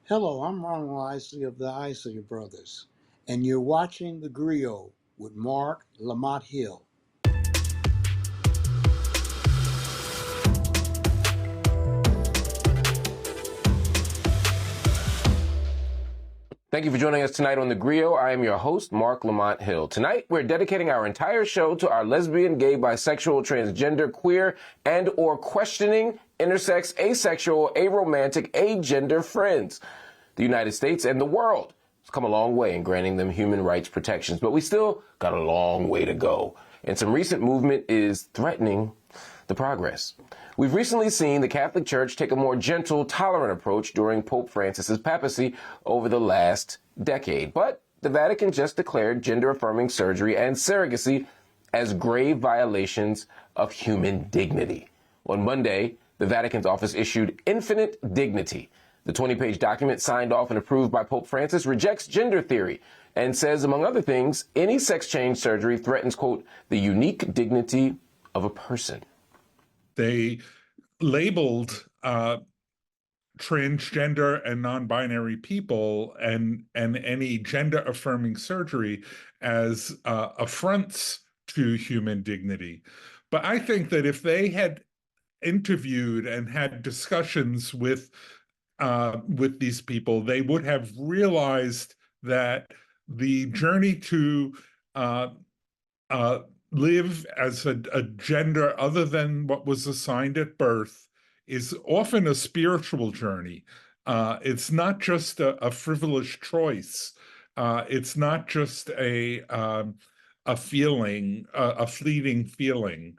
Hello, I'm Ronald Isley of the Isley Brothers, and you're watching theGrio with Marc Lamont Hill. Thank you for joining us tonight on theGrio. I am your host, Marc Lamont Hill. Tonight, we're dedicating our entire show to our lesbian, gay, bisexual, transgender, queer, and or questioning, intersex, asexual, aromantic, agender friends. The United States and the world has come a long way in granting them human rights protections, but we still got a long way to go. And some recent movement is threatening the progress. We've recently seen the Catholic Church take a more gentle, tolerant approach during Pope Francis's papacy over the last decade. But the Vatican just declared gender-affirming surgery and surrogacy as grave violations of human dignity. On Monday, the Vatican's office issued Infinite Dignity. The 20-page document signed off and approved by Pope Francis rejects gender theory and says, among other things, any sex change surgery threatens, quote, the unique dignity of a person. They labeled transgender and non-binary people and any gender-affirming surgery as affronts to human dignity. But I think that if they had interviewed and had discussions with these people, they would have realized that the journey to live as a gender other than what was assigned at birth is often a spiritual journey. It's not just a frivolous choice. It's not just a feeling, a fleeting feeling.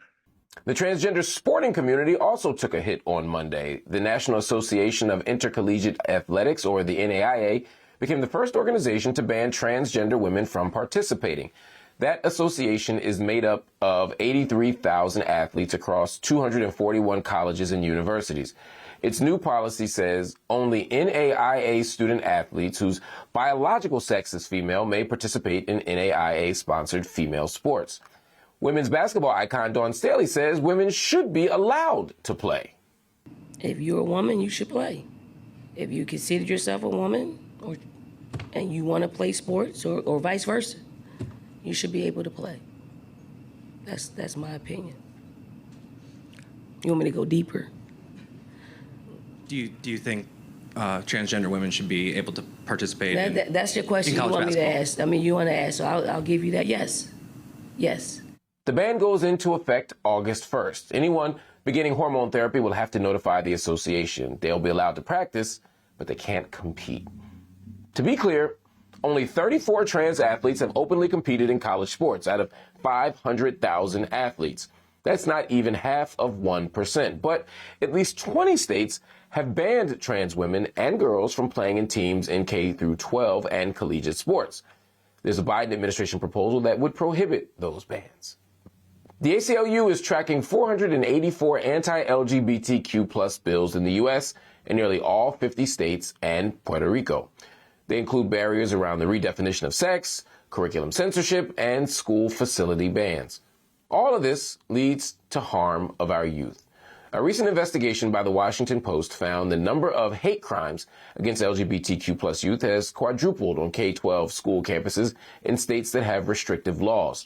The transgender sporting community also took a hit on Monday. The National Association of Intercollegiate Athletics, or the NAIA, became the first organization to ban transgender women from participating. That association is made up of 83,000 athletes across 241 colleges and universities. Its new policy says only NAIA student athletes whose biological sex is female may participate in NAIA-sponsored female sports. Women's basketball icon Dawn Staley says women should be allowed to play. If you're a woman, you should play. If you consider yourself a woman and you want to play sports or vice versa, you should be able to play. That's my opinion. You want me to go deeper? Do you think transgender women should be able to participate? That's your question you want me to ask. I mean, you want to ask, so I'll give you that. Yes. Yes. The ban goes into effect August 1st. Anyone beginning hormone therapy will have to notify the association. They'll be allowed to practice, but they can't compete. To be clear, only 34 trans athletes have openly competed in college sports out of 500,000 athletes. That's not even half of 1%. But at least 20 states have banned trans women and girls from playing in teams in K through 12 and collegiate sports. There's a Biden administration proposal that would prohibit those bans. The ACLU is tracking 484 anti-LGBTQ plus bills in the U.S. in nearly all 50 states and Puerto Rico. They include barriers around the redefinition of sex, curriculum censorship, and school facility bans. All of this leads to harm of our youth. A recent investigation by the Washington Post found the number of hate crimes against LGBTQ plus youth has quadrupled on K-12 school campuses in states that have restrictive laws.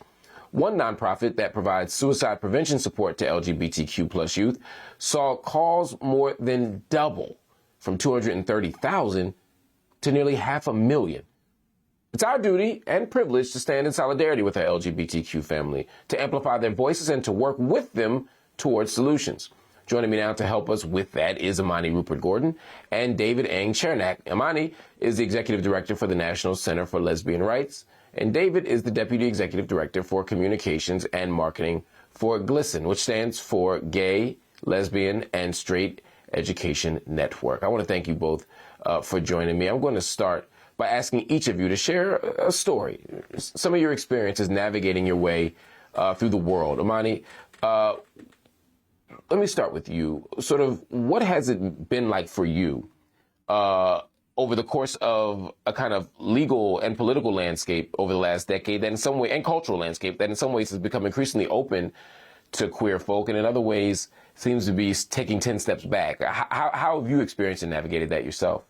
One nonprofit that provides suicide prevention support to LGBTQ plus youth saw calls more than double from 230,000 to nearly 500,000. It's our duty and privilege to stand in solidarity with our LGBTQ family, to amplify their voices and to work with them towards solutions. Joining me now to help us with that is Imani Rupert-Gordon and David Eng-Chernack. Imani is the Executive Director for the National Center for Lesbian Rights, and David is the Deputy Executive Director for Communications and Marketing for GLSEN, which stands for Gay, Lesbian, and Straight Education Network. I want to thank you both for joining me. I'm going to start by asking each of you to share a story, some of your experiences navigating your way through the world. Imani, let me start with you. Sort of, what has it been like for you over the course of a kind of legal and political landscape over the last decade that in some way, and cultural landscape that in some ways has become increasingly open to queer folk and in other ways seems to be taking 10 steps back? How have you experienced and navigated that yourself?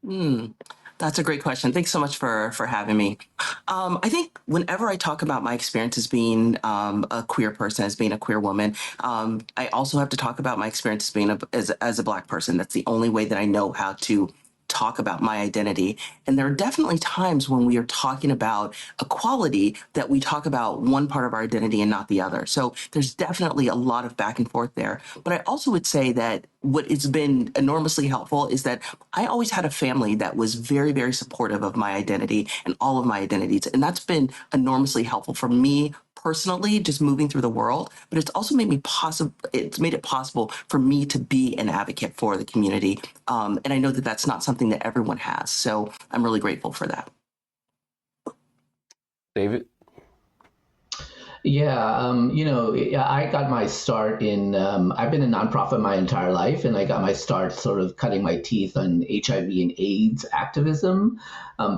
That's a great question. Thanks so much for having me. I think whenever I talk about my experience as being a queer person, as being a queer woman, I also have to talk about my experience as being as a Black person. That's the only way that I know how to talk about my identity. And there are definitely times when we are talking about equality that we talk about one part of our identity and not the other. So there's definitely a lot of back and forth there. But I also would say that what has been enormously helpful is that I always had a family that was very, very supportive of my identity and all of my identities. And that's been enormously helpful for me personally, just moving through the world, but it's also made it possible for me to be an advocate for the community. And I know that that's not something that everyone has. So I'm really grateful for that. David? Yeah, I got my start in, I've been a nonprofit my entire life, and I got my start sort of cutting my teeth on HIV and AIDS activism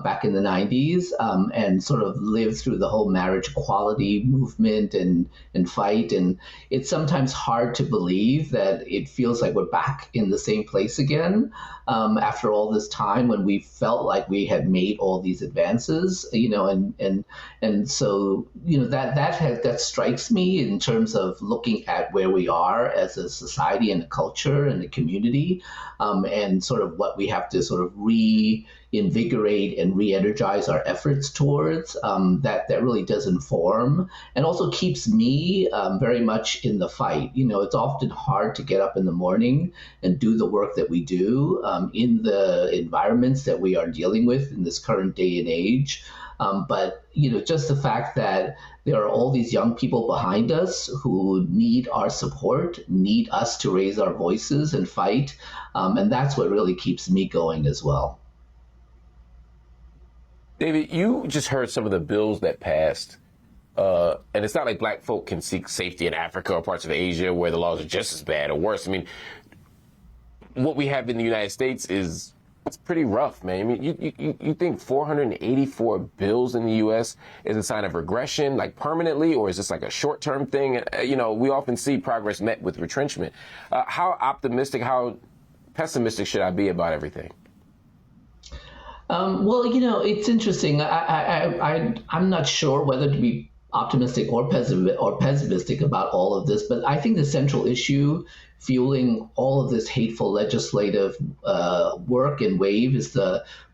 back in the 90s, and sort of lived through the whole marriage equality movement and fight. And it's sometimes hard to believe that it feels like we're back in the same place again after all this time when we felt like we had made all these advances, and so, that strikes me in terms of looking at where we are as a society and a culture and a community, and sort of what we have to sort of reinvigorate and re-energize our efforts towards. That really does inform and also keeps me very much in the fight. It's often hard to get up in the morning and do the work that we do in the environments that we are dealing with in this current day and age. But just the fact that there are all these young people behind us who need our support, need us to raise our voices and fight, and that's what really keeps me going as well. David, you just heard some of the bills that passed, and it's not like Black folk can seek safety in Africa or parts of Asia where the laws are just as bad or worse. I mean, what we have in the United States it's pretty rough, man. I mean, you think 484 bills in the U.S. is a sign of regression, like permanently, or is this like a short-term thing? We often see progress met with retrenchment. How optimistic, how pessimistic should I be about everything? Well, it's interesting. I'm not sure whether to be optimistic or pessimistic about all of this, but I think the central issue fueling all of this hateful legislative work and wave is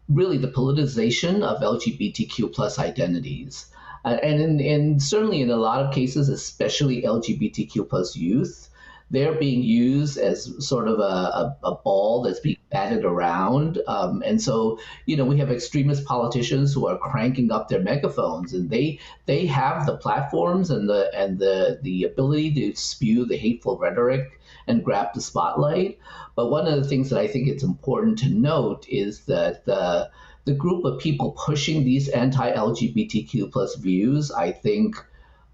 really the politicization of LGBTQ plus identities. And certainly in a lot of cases, especially LGBTQ plus youth, they're being used as sort of a ball that's being batted around. And so, we have extremist politicians who are cranking up their megaphones, and they have the platforms and the ability to spew the hateful rhetoric and grab the spotlight. But one of the things that I think it's important to note is that the group of people pushing these anti-LGBTQ plus views, I think,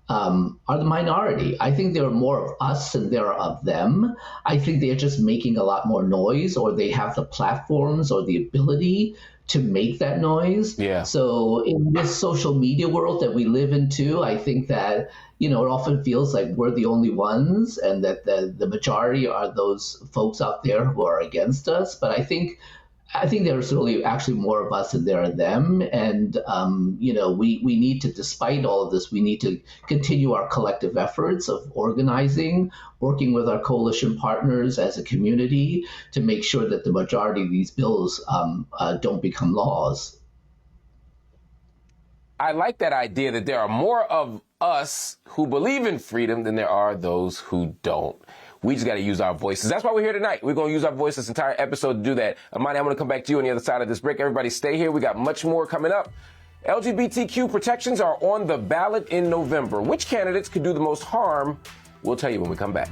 are the minority. I think there are more of us than there are of them. I think they're just making a lot more noise, or they have the platforms or the ability to make that noise. Yeah. So in this social media world that we live in too, I think that, it often feels like we're the only ones and that the majority are those folks out there who are against us. But I think there's really actually more of us than there are them. And, we need to, despite all of this, we need to continue our collective efforts of organizing, working with our coalition partners as a community to make sure that the majority of these bills don't become laws. I like that idea that there are more of us who believe in freedom than there are those who don't. We just got to use our voices. That's why we're here tonight. We're going to use our voice this entire episode to do that. Imani, I'm going to come back to you on the other side of this break. Everybody stay here. We got much more coming up. LGBTQ protections are on the ballot in November. Which candidates could do the most harm? We'll tell you when we come back.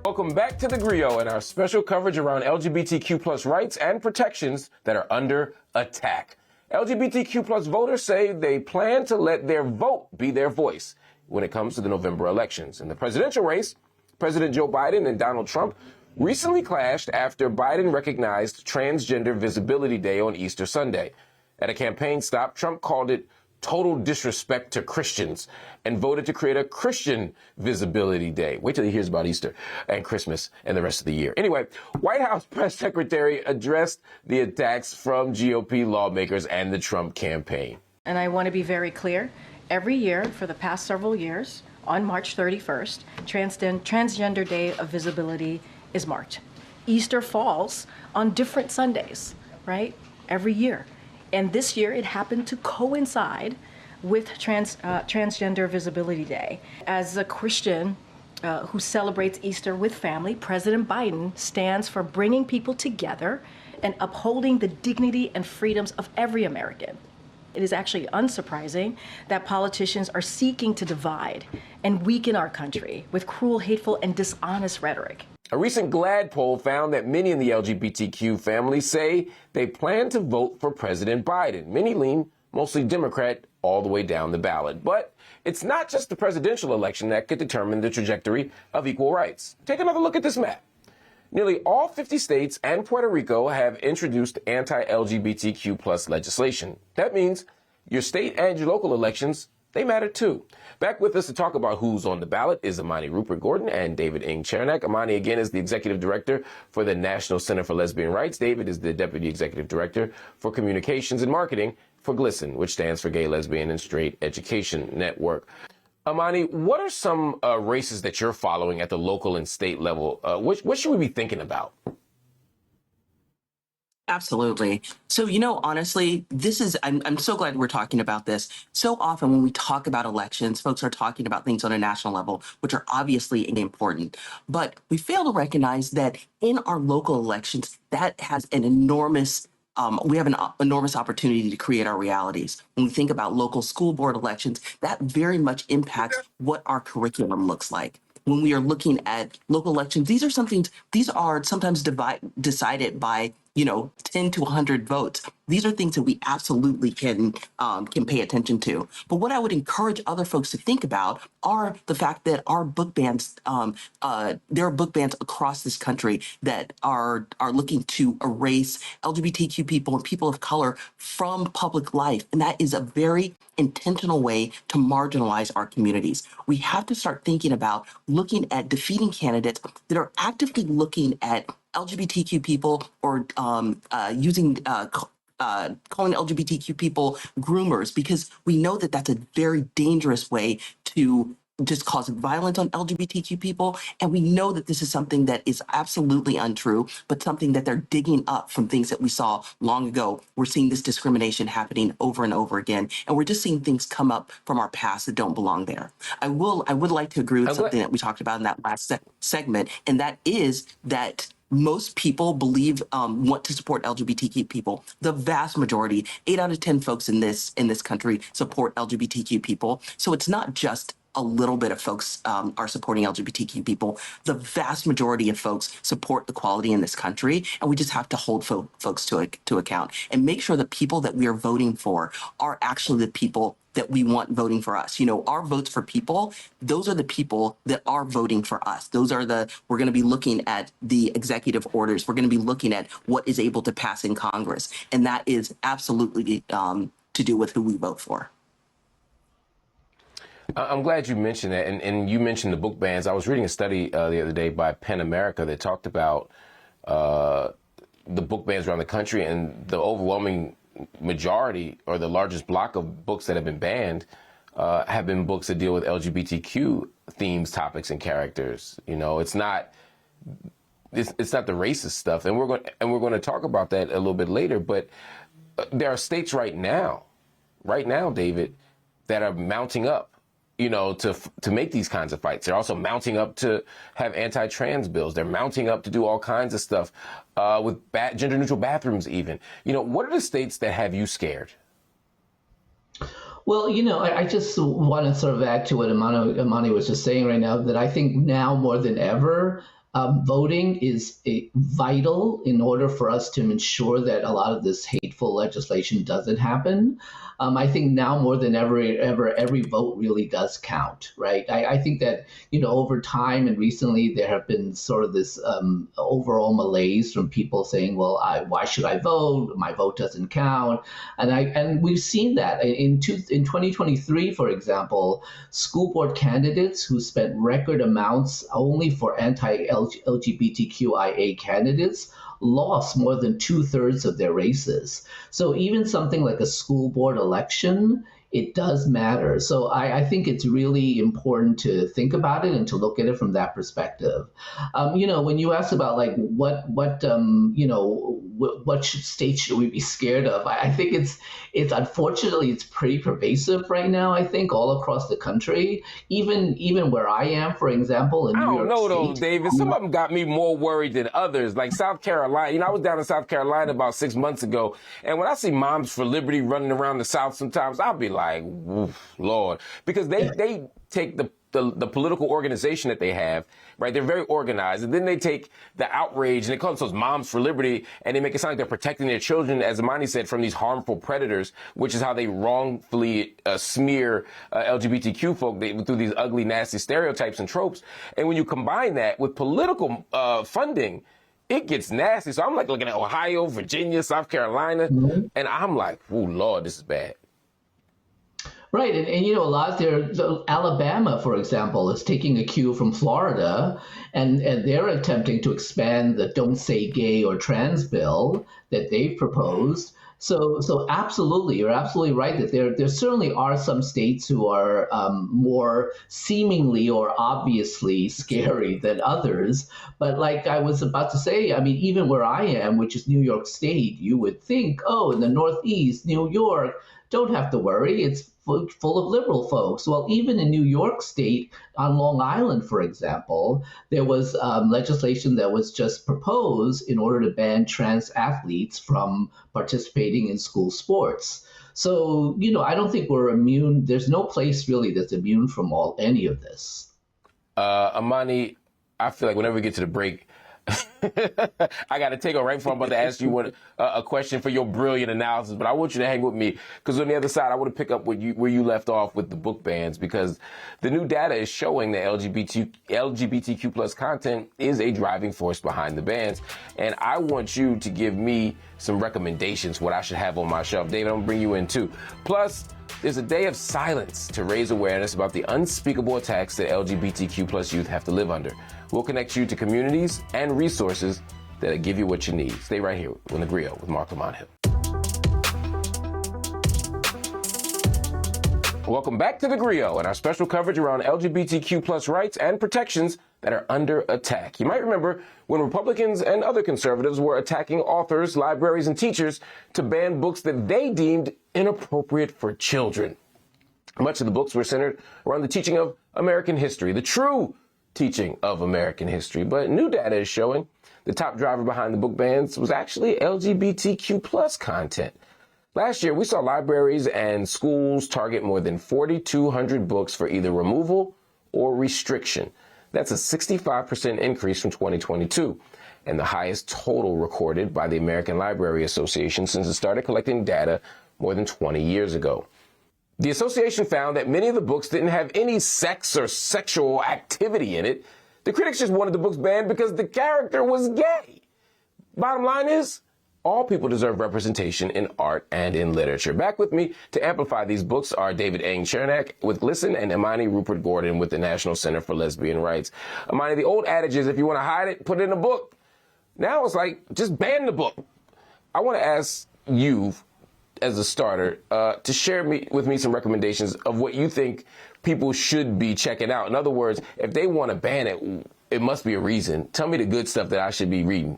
Welcome back to theGrio and our special coverage around LGBTQ plus rights and protections that are under attack. LGBTQ plus voters say they plan to let their vote be their voice when it comes to the November elections. In the presidential race, President Joe Biden and Donald Trump recently clashed after Biden recognized Transgender Visibility Day on Easter Sunday. At a campaign stop, Trump called it total disrespect to Christians and voted to create a Christian Visibility Day. Wait till he hears about Easter and Christmas and the rest of the year. Anyway, White House press secretary addressed the attacks from GOP lawmakers and the Trump campaign. And I want to be very clear. Every year for the past several years, on March 31st, Transgender Day of Visibility is marked. Easter falls on different Sundays, right? Every year. And this year it happened to coincide with Transgender Visibility Day. As a Christian who celebrates Easter with family, President Biden stands for bringing people together and upholding the dignity and freedoms of every American. It is actually unsurprising that politicians are seeking to divide and weaken our country with cruel, hateful, and dishonest rhetoric. A recent GLAAD poll found that many in the LGBTQ family say they plan to vote for President Biden. Many lean mostly Democrat all the way down the ballot. But it's not just the presidential election that could determine the trajectory of equal rights. Take another look at this map. Nearly all 50 states and Puerto Rico have introduced anti-LGBTQ plus legislation. That means your state and your local elections, they matter too. Back with us to talk about who's on the ballot is Imani Rupert-Gordon and David Eng-Chernack. Imani, again, is the executive director for the National Center for Lesbian Rights. David is the deputy executive director for communications and marketing for GLSEN, which stands for Gay, Lesbian, and Straight Education Network. Imani, what are some races that you're following at the local and state level? What should we be thinking about? Absolutely. So, honestly, I'm so glad we're talking about this. So often when we talk about elections, folks are talking about things on a national level, which are obviously important. But we fail to recognize that in our local elections, that has an enormous we have an enormous opportunity to create our realities. When we think about local school board elections, that very much impacts what our curriculum looks like. When we are looking at local elections, these are sometimes decided by 10 to 100 votes. These are things that we absolutely can pay attention to. But what I would encourage other folks to think about are the fact that our book bans, there are book bans across this country that are looking to erase LGBTQ people and people of color from public life. And that is a very intentional way to marginalize our communities. We have to start thinking about looking at defeating candidates that are actively looking at LGBTQ people or calling LGBTQ people groomers, because we know that that's a very dangerous way to just cause violence on LGBTQ people. And we know that this is something that is absolutely untrue, but something that they're digging up from things that we saw long ago. We're seeing this discrimination happening over and over again. And we're just seeing things come up from our past that don't belong there. I would like to agree with something that we talked about in that last segment, and that is that most people want to support LGBTQ people. The vast majority, 8 out of 10 folks in this country support LGBTQ people. So it's not just a little bit of folks are supporting LGBTQ people. The vast majority of folks support equality in this country, and we just have to hold folks to account and make sure the people that we are voting for are actually the people that we want voting for us. Our votes for people, those are the people that are voting for us. We're going to be looking at the executive orders. We're going to be looking at what is able to pass in Congress. And that is absolutely to do with who we vote for. I'm glad you mentioned that. And you mentioned the book bans. I was reading a study the other day by PEN America that talked about the book bans around the country, and the overwhelming majority or the largest block of books that have been banned have been books that deal with LGBTQ themes, topics, and characters. It's not the racist stuff, and we're going to talk about that a little bit later. But there are states right now, David, that are mounting up, to make these kinds of fights. They're also mounting up to have anti-trans bills. They're mounting up to do all kinds of stuff with gender-neutral bathrooms even. What are the states that have you scared? Well, I just want to sort of add to what Imani was just saying right now, that I think now more than ever, voting is vital in order for us to ensure that a lot of this hateful legislation doesn't happen. I think now more than ever, every vote really does count, right? I think that, over time and recently there have been sort of this overall malaise from people saying, well, why should I vote? My vote doesn't count. And we've seen that in 2023, for example, school board candidates who spent record amounts only for anti-LGBTQIA candidates lost more than 2/3 of their races. So even something like a school board election, it does matter. So I think it's really important to think about it and to look at it from that perspective. When you ask about like what states should we be scared of, I think it's unfortunately it's pretty pervasive right now. I think all across the country, even where I am, for example, in New York I don't know though, State, David. Some of them got me more worried than others. Like South Carolina, I was down in South Carolina about 6 months ago, and when I see Moms for Liberty running around the South, sometimes I'll be like, oof, Lord, because they take the political organization that they have, right? They're very organized. And then they take the outrage and they call themselves Moms for Liberty, and they make it sound like they're protecting their children, as Imani said, from these harmful predators, which is how they wrongfully smear LGBTQ folk through these ugly, nasty stereotypes and tropes. And when you combine that with political funding, it gets nasty. So I'm like looking at Ohio, Virginia, South Carolina, and I'm like, oh, Lord, this is bad. Right, and a lot Alabama, for example, is taking a cue from Florida, and they're attempting to expand the Don't Say Gay or Trans bill that they've proposed. So absolutely, you're absolutely right that there certainly are some states who are more seemingly or obviously scary than others. But like I was about to say, I mean, even where I am, which is New York State, you would think, oh, in the Northeast, New York, don't have to worry. It's full of liberal folks. Well, even in New York State, on Long Island, for example, there was legislation that was just proposed in order to ban trans athletes from participating in school sports. So, I don't think we're immune. There's no place really that's immune from any of this. Imani, I feel like whenever we get to the break, I got to take over right before I'm about to ask you a question for your brilliant analysis, but I want you to hang with me because on the other side, I want to pick up where you left off with the book bans, because the new data is showing that LGBTQ plus content is a driving force behind the bans. And I want you to give me some recommendations, what I should have on my shelf. David, I'm going to bring you in too. Plus, there's a day of silence to raise awareness about the unspeakable attacks that LGBTQ plus youth have to live under. We'll connect you to communities and resources that'll give you what you need. Stay right here on theGrio with Marc Lamont Hill. Welcome back to theGrio and our special coverage around LGBTQ plus rights and protections that are under attack. You might remember when Republicans and other conservatives were attacking authors, libraries, and teachers to ban books that they deemed inappropriate for children. Much of the books were centered around the teaching of American history, the true teaching of American history. But new data is showing the top driver behind the book bans was actually LGBTQ plus content. Last year, we saw libraries and schools target more than 4,200 books for either removal or restriction. That's a 65% increase from 2022, and the highest total recorded by the American Library Association since it started collecting data more than 20 years ago. The association found that many of the books didn't have any sex or sexual activity in it. The critics just wanted the books banned because the character was gay. Bottom line is, all people deserve representation in art and in literature. Back with me to amplify these books are David Eng-Chernack with GLSEN and Imani Rupert-Gordon with the National Center for Lesbian Rights. Imani, the old adage is if you want to hide it, put it in a book. Now it's like, just ban the book. I want to ask you, as a starter, to share with me some recommendations of what you think people should be checking out. In other words, if they want to ban it, it must be a reason. Tell me the good stuff that I should be reading.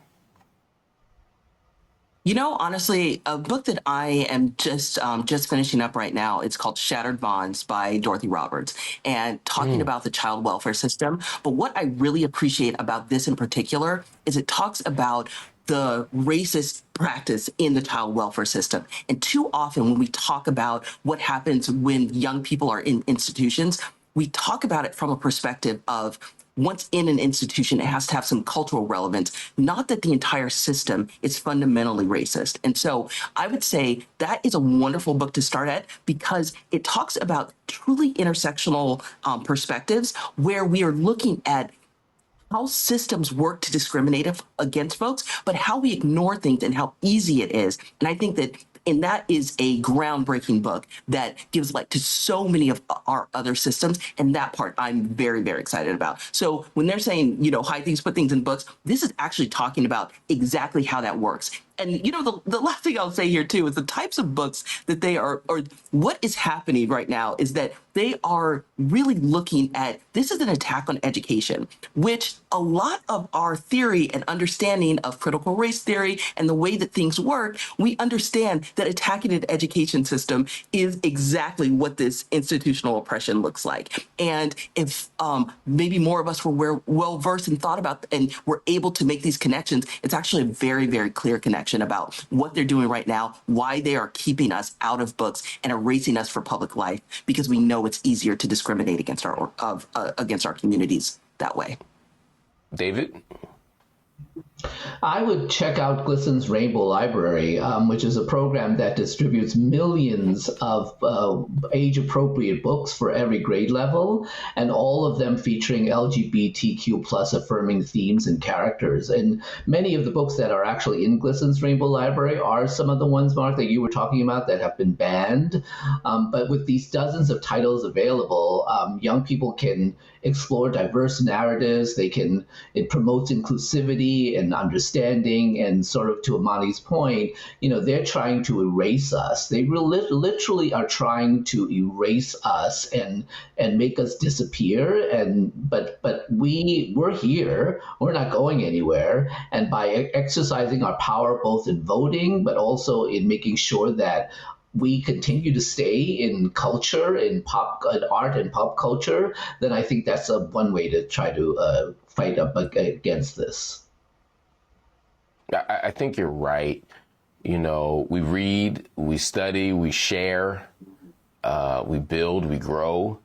Honestly, a book that I am just finishing up right now, it's called Shattered Bonds by Dorothy Roberts, and talking about the child welfare system. But what I really appreciate about this in particular is it talks about the racist practice in the child welfare system. And too often when we talk about what happens when young people are in institutions, we talk about it from a perspective of once in an institution, it has to have some cultural relevance, not that the entire system is fundamentally racist. And so I would say that is a wonderful book to start at because it talks about truly intersectional perspectives where we are looking at how systems work to discriminate against folks, but how we ignore things and how easy it is. And I think that is a groundbreaking book that gives light to so many of our other systems. And that part I'm very, very excited about. So when they're saying, hide things, put things in books, this is actually talking about exactly how that works. And, the last thing I'll say here, too, is the types of books that they are, or what is happening right now is that they are really looking at, this is an attack on education, which a lot of our theory and understanding of critical race theory and the way that things work, we understand that attacking an education system is exactly what this institutional oppression looks like. And if maybe more of us were well-versed and thought about and were able to make these connections, it's actually a very, very clear connection about what they're doing right now, why they are keeping us out of books and erasing us for public life, because we know it's easier to discriminate against our communities that way. David? I would check out GLSEN's Rainbow Library, which is a program that distributes millions of age-appropriate books for every grade level, and all of them featuring LGBTQ plus affirming themes and characters. And many of the books that are actually in GLSEN's Rainbow Library are some of the ones, Mark, that you were talking about that have been banned. But with these dozens of titles available, young people can explore diverse narratives. It promotes inclusivity and understanding, and sort of to Imani's point, they're trying to erase us. They literally are trying to erase us and make us disappear. But we're here. We're not going anywhere. And by exercising our power both in voting, but also in making sure that we continue to stay in culture, in art and pop culture, then I think that's one way to try to fight up against this. I think you're right. We read, we study, we share, we build, we grow.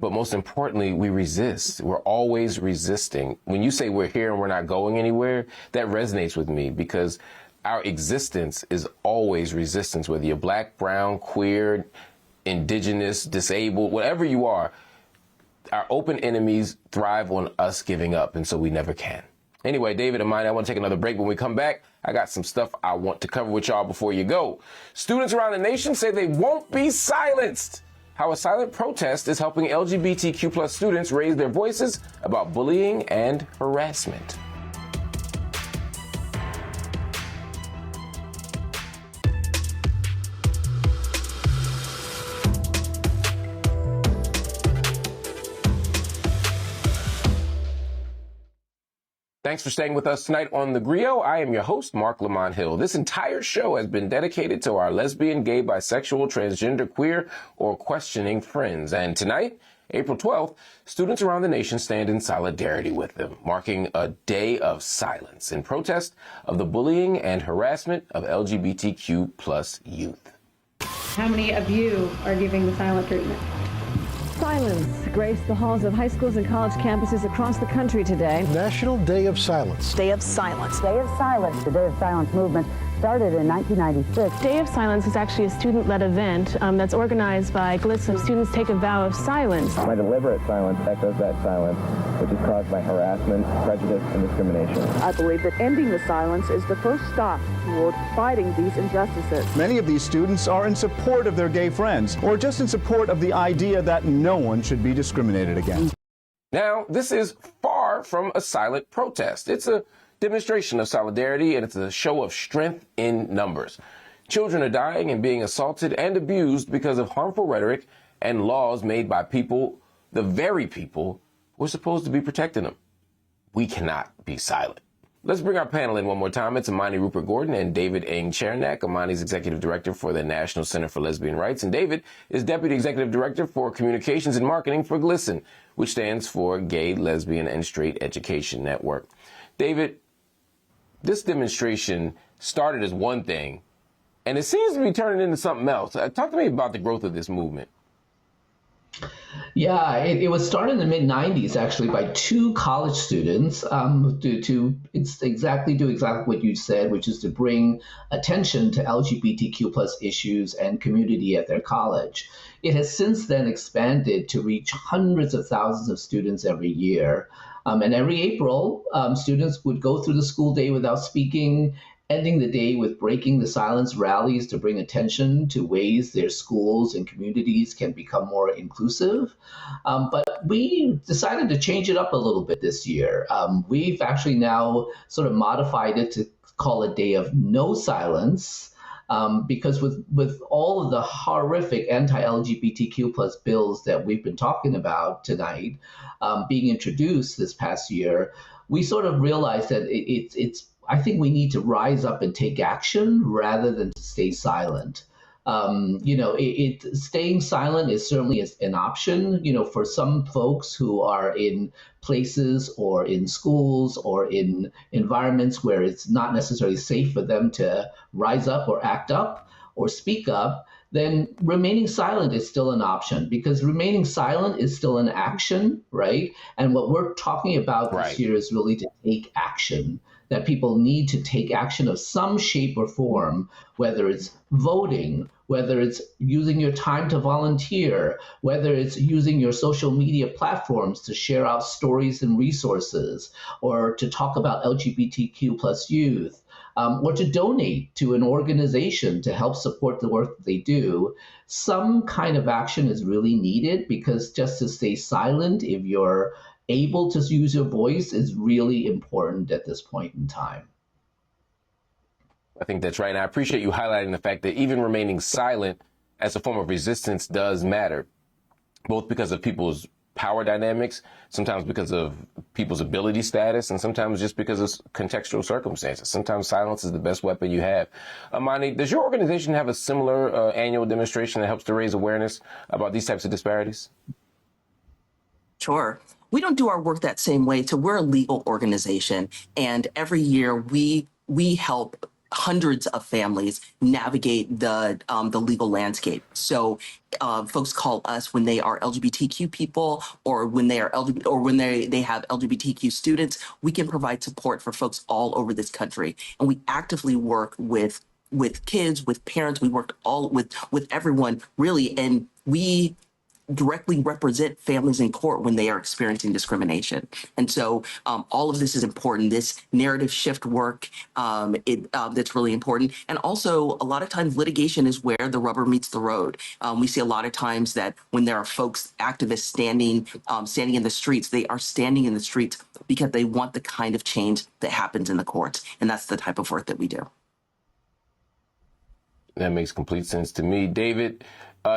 But most importantly, we resist. We're always resisting. When you say we're here and we're not going anywhere, that resonates with me because our existence is always resistance, whether you're black, brown, queer, indigenous, disabled, whatever you are. Our open enemies thrive on us giving up, and so we never can. Anyway, David and Imani, I want to take another break. When we come back, I got some stuff I want to cover with y'all before you go. Students around the nation say they won't be silenced. How a silent protest is helping LGBTQ plus students raise their voices about bullying and harassment. Thanks for staying with us tonight on theGrio. I am your host, Marc Lamont Hill. This entire show has been dedicated to our lesbian, gay, bisexual, transgender, queer, or questioning friends. And tonight, April 12th, students around the nation stand in solidarity with them, marking a day of silence in protest of the bullying and harassment of LGBTQ plus youth. How many of you are giving the silent treatment? Silence graced the halls of high schools and college campuses across the country today. National Day of Silence. Day of Silence. Day of Silence. The Day of Silence movement started in 1996. Day of Silence is actually a student-led event that's organized by GLSEN. Students take a vow of silence. My deliberate silence echoes that silence, which is caused by harassment, prejudice, and discrimination. I believe that ending the silence is the first stop toward fighting these injustices. Many of these students are in support of their gay friends, or just in support of the idea that no one should be discriminated against. Now, this is far from a silent protest. It's a demonstration of solidarity, and it's a show of strength in numbers. Children are dying and being assaulted and abused because of harmful rhetoric and laws made by people, the very people who are supposed to be protecting them. We cannot be silent. Let's bring our panel in one more time. It's Imani Rupert-Gordon and David Eng-Chernack. Imani's Executive Director for the National Center for Lesbian Rights, and David is Deputy Executive Director for Communications and Marketing for GLSEN, which stands for Gay, Lesbian, and Straight Education Network. David, this demonstration started as one thing, and it seems to be turning into something else. Talk to me about the growth of this movement. Yeah, it was started in the mid '90s actually by two college students do exactly what you said, which is to bring attention to LGBTQ plus issues and community at their college. It has since then expanded to reach hundreds of thousands of students every year. And every April, students would go through the school day without speaking, ending the day with breaking the silence rallies to bring attention to ways their schools and communities can become more inclusive. But we decided to change it up a little bit this year. We've actually now sort of modified it to call a day of no silence. Because with all of the horrific anti-LGBTQ plus bills that we've been talking about tonight being introduced this past year, we sort of realized that it's I think we need to rise up and take action rather than to stay silent. Staying silent is certainly an option, for some folks who are in places or in schools or in environments where it's not necessarily safe for them to rise up or act up or speak up. Then remaining silent is still an option, because remaining silent is still an action, right? And what we're talking about this year is really to take action, that people need to take action of some shape or form, whether it's voting, whether it's using your time to volunteer, whether it's using your social media platforms to share out stories and resources, or to talk about LGBTQ plus youth, or to donate to an organization to help support the work that they do. Some kind of action is really needed, because just to stay silent, if you're able to use your voice, is really important at this point in time. I think that's right. And I appreciate you highlighting the fact that even remaining silent as a form of resistance does matter, both because of people's power dynamics, sometimes because of people's ability status, and sometimes just because of contextual circumstances. Sometimes silence is the best weapon you have. Imani, does your organization have a similar annual demonstration that helps to raise awareness about these types of disparities? Sure. We don't do our work that same way. So we're a legal organization, and every year we help hundreds of families navigate the legal landscape. So folks call us when they are LGBTQ people, or when they are when they have LGBTQ students. We can provide support for folks all over this country, and we actively work with kids, with parents. We work all with everyone really, and we directly represent families in court when they are experiencing discrimination. And so all of this is important. This narrative shift work, that's really important. And also, a lot of times litigation is where the rubber meets the road. We see a lot of times that when there are folks, activists standing in the streets, they are standing in the streets because they want the kind of change that happens in the courts. And that's the type of work that we do. That makes complete sense to me. David,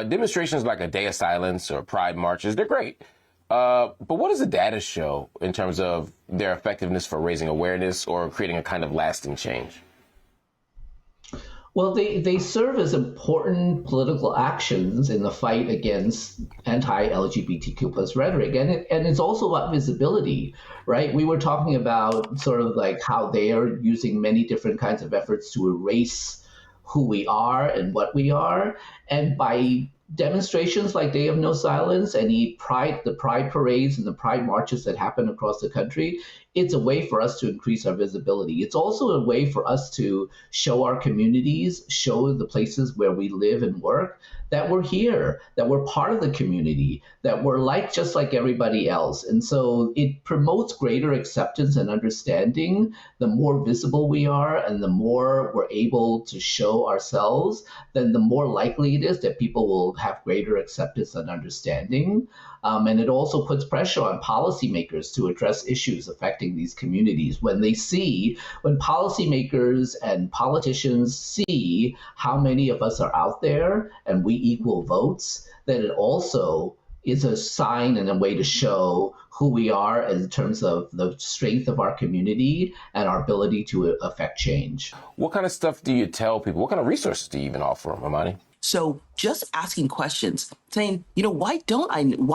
demonstrations like a day of silence or pride marches, they're great. But what does the data show in terms of their effectiveness for raising awareness or creating a kind of lasting change? Well, they serve as important political actions in the fight against anti-LGBTQ plus rhetoric. And it's also about visibility, right? We were talking about sort of like how they are using many different kinds of efforts to erase who we are and what we are. And by demonstrations like Day of No Silence, the pride parades and the pride marches that happen across the country, it's a way for us to increase our visibility. It's also a way for us to show our communities, show the places where we live and work, that we're here, that we're part of the community, that we're just like everybody else. And so it promotes greater acceptance and understanding. The more visible we are and the more we're able to show ourselves, then the more likely it is that people will have greater acceptance and understanding. And it also puts pressure on policymakers to address issues affecting these communities. When policymakers and politicians see how many of us are out there and we equal votes, then it also is a sign and a way to show who we are in terms of the strength of our community and our ability to affect change. What kind of stuff do you tell people? What kind of resources do you even offer them, Imani? So just asking questions, saying, why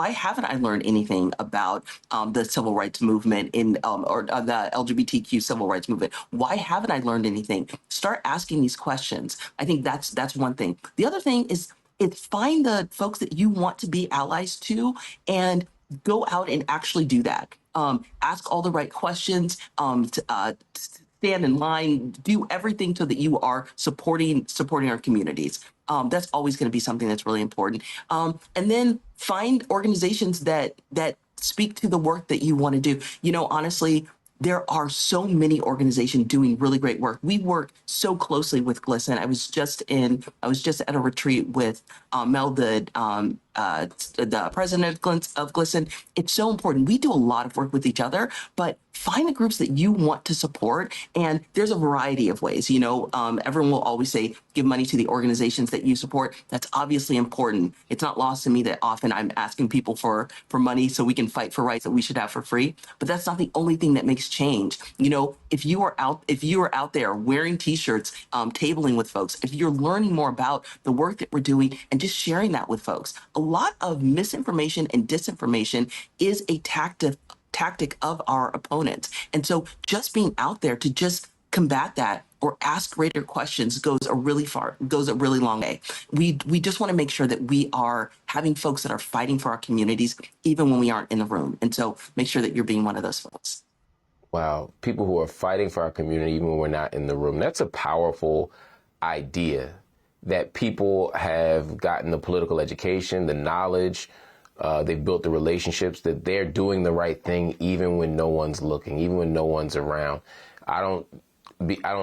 haven't I learned anything about the civil rights movement or the LGBTQ civil rights movement? Why haven't I learned anything? Start asking these questions. I think that's one thing. The other thing is It's find the folks that you want to be allies to and go out and actually do that. Ask all the right questions, stand in line, do everything so that you are supporting our communities. That's always going to be something that's really important. And then find organizations that speak to the work that you want to do. You know, honestly, there are so many organizations doing really great work. We work so closely with GLSEN. I was just at a retreat with Mel, the president of GLSEN. It's so important. We do a lot of work with each other, but find the groups that you want to support. And there's a variety of ways. You know, everyone will always say, give money to the organizations that you support. That's obviously important. It's not lost to me that often I'm asking people for money so we can fight for rights that we should have for free. But that's not the only thing that makes change. You know, if you are out there wearing T-shirts, tabling with folks, if you're learning more about the work that we're doing and just sharing that with folks, a lot of misinformation and disinformation is a tactic of our opponents. And so just being out there to just combat that or ask greater questions goes a really long way. We just want to make sure that we are having folks that are fighting for our communities, even when we aren't in the room. And so make sure that you're being one of those folks. Wow. People who are fighting for our community, even when we're not in the room. That's a powerful idea, that people have gotten the political education, the knowledge, they've built the relationships, that they're doing the right thing even when no one's looking, even when no one's around. I don't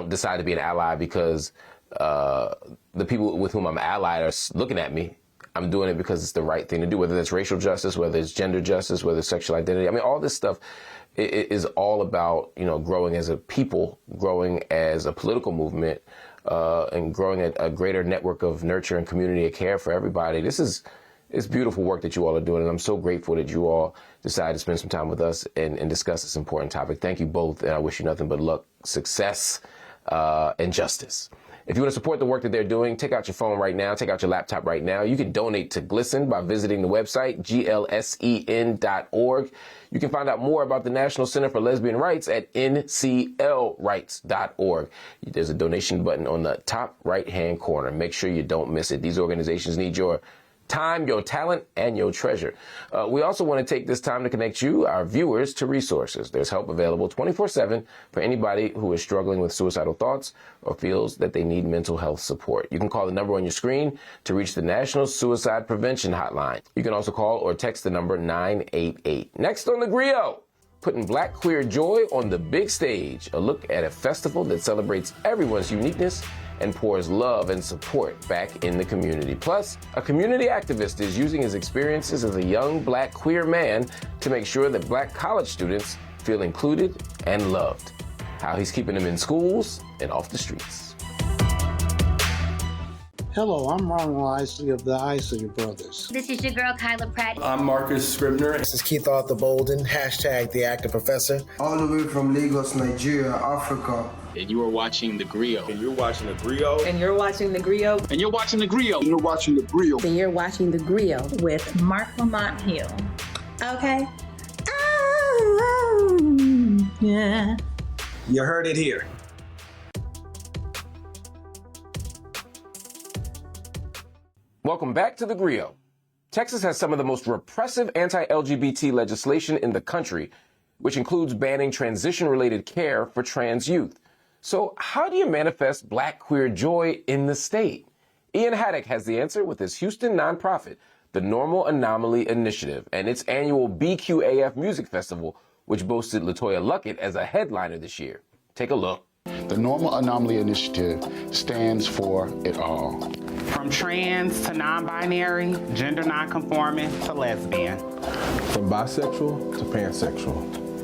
decide to be an ally because the people with whom I'm allied are looking at me. I'm doing it because it's the right thing to do, whether that's racial justice, whether it's gender justice, whether it's sexual identity. I mean, all this stuff is all about, you know, growing as a people, growing as a political movement, and growing a greater network of nurture and community of care for everybody. It's beautiful work that you all are doing, and I'm so grateful that you all decided to spend some time with us and discuss this important topic. Thank you both, and I wish you nothing but luck, success, and justice. If you want to support the work that they're doing, take out your phone right now, take out your laptop right now. You can donate to GLSEN by visiting the website, GLSEN.org. You can find out more about the National Center for Lesbian Rights at nclrights.org. There's a donation button on the top right-hand corner. Make sure you don't miss it. These organizations need your time, your talent, and your treasure. We also want to take this time to connect you, our viewers, to resources. There's help available 24/7 for anybody who is struggling with suicidal thoughts or feels that they need mental health support. You can call the number on your screen to reach the National Suicide Prevention Hotline. You can also call or text the number 988. Next on theGrio, putting Black queer joy on the big stage, a look at a festival that celebrates everyone's uniqueness and pours love and support back in the community. Plus, a community activist is using his experiences as a young Black queer man to make sure that Black college students feel included and loved. How he's keeping them in schools and off the streets. Hello, I'm Ronald Isley of the Isley Brothers. This is your girl, Kyla Pratt. I'm Marcus Scribner. This is Keith Arthur Bolden, hashtag the actor professor. All the way from Lagos, Nigeria, Africa. And you are watching theGrio. And you're watching theGrio. And you're watching theGrio. And you're watching theGrio. And you're watching theGrio. And you're watching theGrio with Marc Lamont Hill. Okay? Yeah. You heard it here. Welcome back to theGrio. Texas has some of the most repressive anti-LGBT legislation in the country, which includes banning transition-related care for trans youth. So how do you manifest Black queer joy in the state? Ian Haddock has the answer with his Houston nonprofit, the Normal Anomaly Initiative, and its annual BQAF Music Festival, which boasted LaToya Luckett as a headliner this year. Take a look. The Normal Anomaly Initiative stands for it all. From trans to non-binary, gender non-conforming to lesbian. From bisexual to pansexual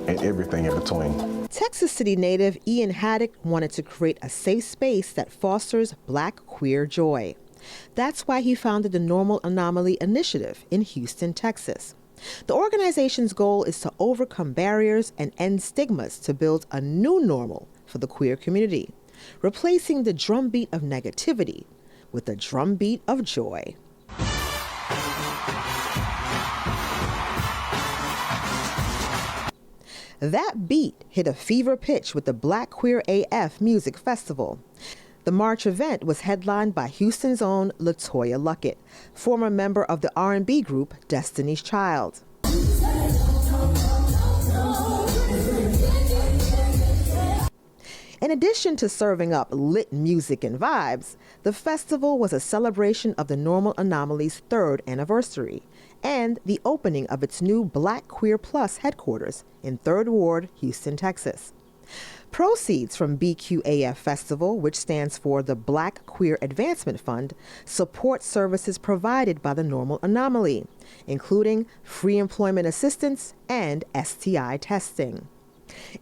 and everything in between. Texas City native Ian Haddock wanted to create a safe space that fosters Black queer joy. That's why he founded the Normal Anomaly Initiative in Houston, Texas. The organization's goal is to overcome barriers and end stigmas to build a new normal for the queer community, replacing the drumbeat of negativity with the drumbeat of joy. That beat hit a fever pitch with the Black Queer AF Music Festival. The March event was headlined by Houston's own LaToya Luckett, former member of the R&B group Destiny's Child. In addition to serving up lit music and vibes, the festival was a celebration of the Normal Anomaly's 3rd anniversary and the opening of its new Black Queer Plus headquarters in 3rd Ward, Houston, Texas. Proceeds from BQAF Festival, which stands for the Black Queer Advancement Fund, support services provided by the Normal Anomaly, including free employment assistance and STI testing.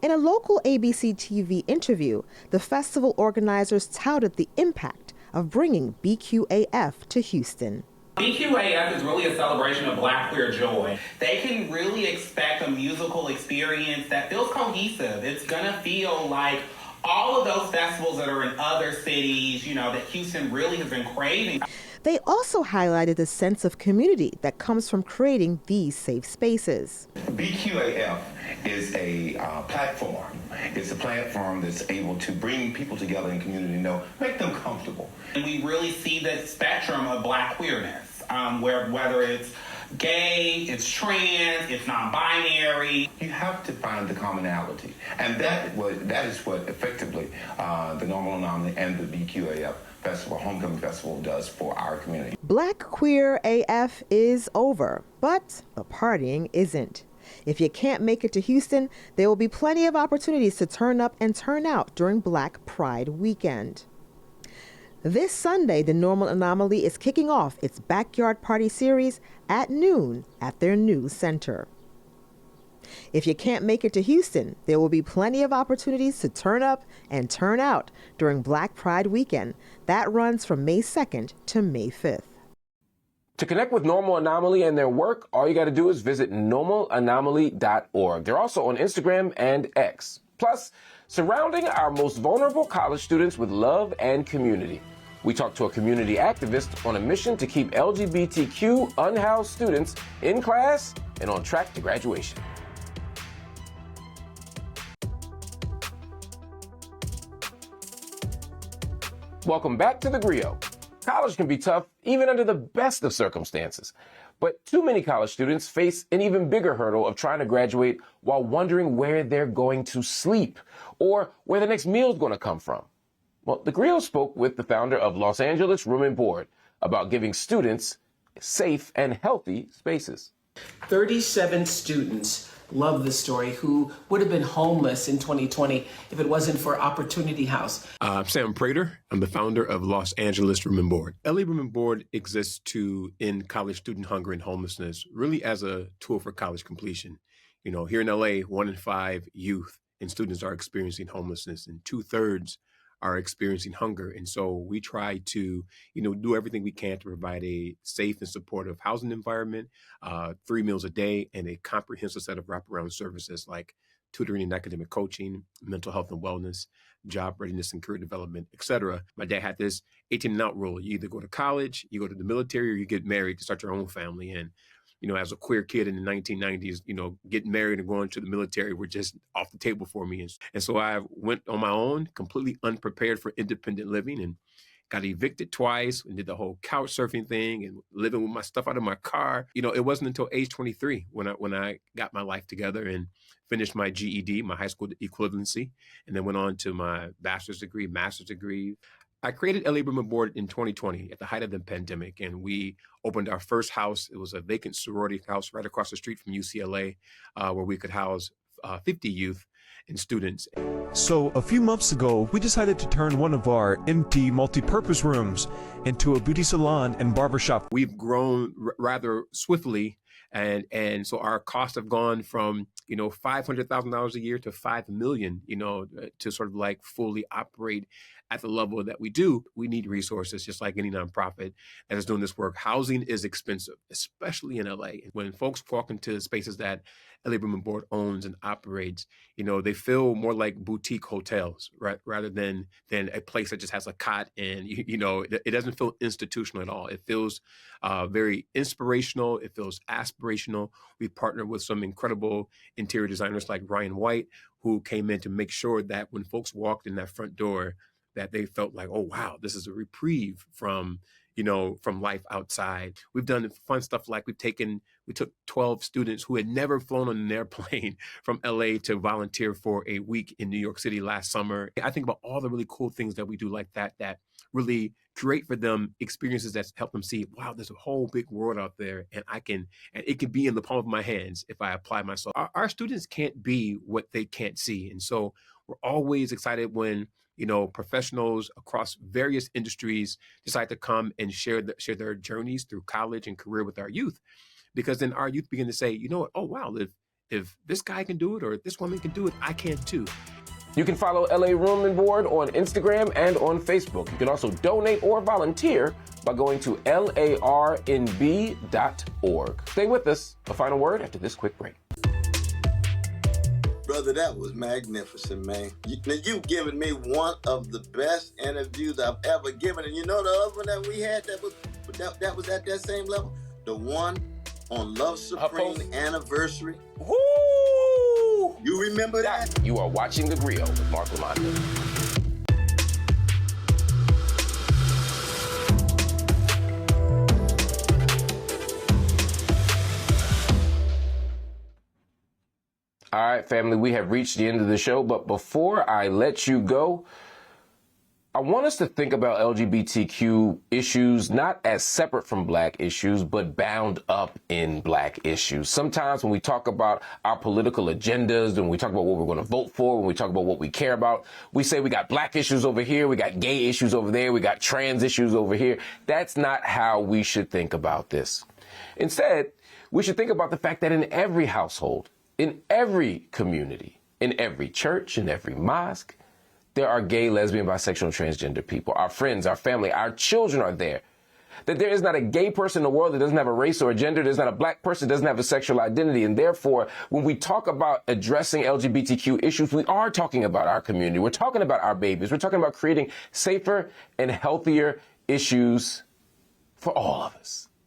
In a local ABC TV interview, the festival organizers touted the impact of bringing BQAF to Houston. BQAF is really a celebration of Black queer joy. They can really expect a musical experience that feels cohesive. It's gonna feel like all of those festivals that are in other cities, that Houston really has been craving. They also highlighted the sense of community that comes from creating these safe spaces. BQAF is a platform. It's a platform that's able to bring people together in community, make them comfortable. And we really see the spectrum of Black queerness, whether it's gay, it's trans, it's non-binary. You have to find the commonality. And that is what effectively the Normal Anomaly and the BQAF Festival, Homecoming Festival, does for our community. Black Queer AF is over, but the partying isn't. If you can't make it to Houston, there will be plenty of opportunities to turn up and turn out during Black Pride weekend. This Sunday, the Normal Anomaly is kicking off its Backyard Party series at noon at their new center. If you can't make it to Houston, there will be plenty of opportunities to turn up and turn out during Black Pride weekend. That runs from May 2nd to May 5th. To connect with Normal Anomaly and their work, all you got to do is visit normalanomaly.org. They're also on Instagram and X. Plus, surrounding our most vulnerable college students with love and community. We talked to a community activist on a mission to keep LGBTQ unhoused students in class and on track to graduation. Welcome back to theGrio. College can be tough even under the best of circumstances. But too many college students face an even bigger hurdle of trying to graduate while wondering where they're going to sleep or where the next meal is going to come from. Well, theGrio spoke with the founder of Los Angeles Room and Board about giving students safe and healthy spaces. 37 students love this story who would have been homeless in 2020 if it wasn't for Opportunity House. I'm Sam Prater. I'm the founder of Los Angeles Room and Board. LA Room and Board exists to end college student hunger and homelessness, really as a tool for college completion. Here in LA, 1 in 5 youth and students are experiencing homelessness, and 2/3 are experiencing hunger. And so we try to, do everything we can to provide a safe and supportive housing environment, 3 meals a day, and a comprehensive set of wraparound services like tutoring and academic coaching, mental health and wellness, job readiness and career development, etc. My dad had this 18 and out rule. You either go to college, you go to the military, or you get married to start your own family. And as a queer kid in the 1990s, getting married and going to the military were just off the table for me. And so I went on my own, completely unprepared for independent living, and got evicted twice and did the whole couch surfing thing and living with my stuff out of my car. It wasn't until age 23 when I got my life together and finished my GED, my high school equivalency, and then went on to my bachelor's degree, master's degree. I created LA Room and Board in 2020 at the height of the pandemic, and we opened our first house. It was a vacant sorority house right across the street from UCLA, where we could house 50 youth and students. So a few months ago, we decided to turn one of our empty multi-purpose rooms into a beauty salon and barbershop. We've grown rather swiftly, and so our costs have gone from $500,000 a year to $5 million, to sort of like fully operate at the level that we do. We need resources, just like any nonprofit that is doing this work. Housing is expensive, especially in LA. When folks walk into spaces that LA Room and Board owns and operates, they feel more like boutique hotels, right? Rather than a place that just has a cot and, it doesn't feel institutional at all. It feels very inspirational. It feels aspirational. We partner with some incredible interior designers like Ryan White, who came in to make sure that when folks walked in that front door, that they felt like, oh, wow, this is a reprieve from life outside. We've done fun stuff like we took 12 students who had never flown on an airplane from LA to volunteer for a week in New York City last summer. I think about all the really cool things that we do like that really create for them experiences that help them see, wow, there's a whole big world out there, and it can be in the palm of my hands if I apply myself. Our students can't be what they can't see. And so we're always excited when professionals across various industries decide to come and share their journeys through college and career with our youth, because then our youth begin to say, you know what, oh, wow, if this guy can do it or this woman can do it, I can too. You can follow LA Room and Board on Instagram and on Facebook. You can also donate or volunteer by going to larnb.org. Stay with us. A final word after this quick break. Brother, that was magnificent, man. You've given me one of the best interviews I've ever given. And you know the other one that we had that was at that same level? The one on Love Supreme Anniversary. Woo! You remember that? You are watching theGrio with Marc Lamont Hill. All right, family, we have reached the end of the show, but before I let you go, I want us to think about LGBTQ issues not as separate from Black issues, but bound up in Black issues. Sometimes when we talk about our political agendas, when we talk about what we're going to vote for, when we talk about what we care about, we say we got Black issues over here, we got gay issues over there, we got trans issues over here. That's not how we should think about this. Instead, we should think about the fact that in every household, in every community, in every church, in every mosque, there are gay, lesbian, bisexual, and transgender people. Our friends, our family, our children are there. That there is not a gay person in the world that doesn't have a race or a gender. There's not a Black person that doesn't have a sexual identity. And therefore, when we talk about addressing LGBTQ issues, we are talking about our community. We're talking about our babies. We're talking about creating safer and healthier issues for all of us.